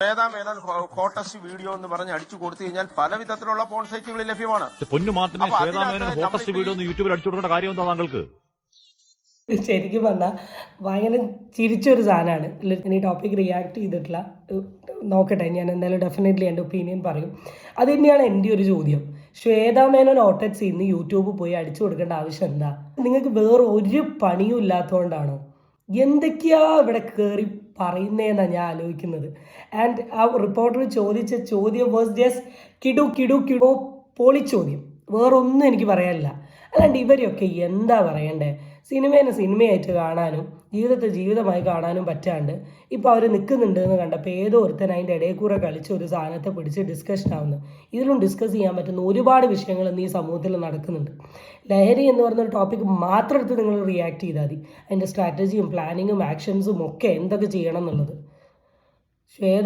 Shweta Menon hottest video എന്ന് പറഞ്ഞ് അടിച്ചു കൊടുത്തു കഴിഞ്ഞാൽ പല വിധത്തിലുള്ള പോൺ സൈറ്റുകൾ ലഭ്യമാണ്. പൊന്നു മാത്രമേ ശ്വേതാമേനോൻ ഹോട്ടസ്റ്റ് വീഡിയോ ഒന്ന് യൂട്യൂബിൽ അടിച്ചു കൊടുക്കേണ്ട കാര്യം എന്താ താങ്കൾക്ക്? ശരിക്കും പറഞ്ഞാൽ ഭയങ്കര ചിരിച്ചൊരു സാധനമാണ്. ഈ ടോപ്പിക് റിയാക്ട് ചെയ്തിട്ടില്ല, നോക്കട്ടെ, ഞാൻ എന്തായാലും ഡെഫിനറ്റ്ലി എൻ്റെ ഒപ്പീനിയൻ പറയും. അത് തന്നെയാണ് എൻ്റെ ഒരു ചോദ്യം. ശ്വേതാമേനോൻ ഓട്ടറ്റ്സ് ഇന്ന് യൂട്യൂബ് പോയി അടിച്ചു കൊടുക്കേണ്ട ആവശ്യം എന്താ? നിങ്ങൾക്ക് വേറെ ഒരു പണിയും ഇല്ലാത്തതുകൊണ്ടാണോ? എന്തൊക്കെയാ ഇവിടെ കയറി പറയുന്നതെന്നാണ് ഞാൻ ആലോചിക്കുന്നത്. ആൻഡ് ആ റിപ്പോർട്ടർ ചോദിച്ച ചോദ്യം വാസ് ജസ്റ്റ് കിടു പൊളി ചോദ്യം, വേറൊന്നും എനിക്ക് പറയാനില്ല. അല്ലാണ്ട് ഇവരെയൊക്കെ എന്താ പറയണ്ടേ? സിനിമേനെ സിനിമയായിട്ട് കാണാനും ജീവിതത്തെ ജീവിതമായി കാണാനും പറ്റാണ്ട് ഇപ്പോൾ അവർ നിൽക്കുന്നുണ്ട് എന്ന് കണ്ടപ്പോൾ ഏതോ ഒരുത്തൻ അതിൻ്റെ ഇടയിൽ കൂടെ കളിച്ച് ഒരു സാധനത്തെ പിടിച്ച് ഡിസ്കഷൻ ആവുന്നു. ഇതിലും ഡിസ്കസ് ചെയ്യാൻ പറ്റുന്ന ഒരുപാട് വിഷയങ്ങൾ ഇന്ന് ഈ സമൂഹത്തിൽ നടക്കുന്നുണ്ട്. ലഹരി എന്ന് പറഞ്ഞൊരു ടോപ്പിക്ക് മാത്രം എടുത്ത് നിങ്ങൾ റിയാക്ട് ചെയ്താൽ മതി. അതിൻ്റെ സ്ട്രാറ്റജിയും പ്ലാനിങ്ങും ആക്ഷൻസും ഒക്കെ എന്തൊക്കെ ചെയ്യണം എന്നുള്ളത്. ശ്വേത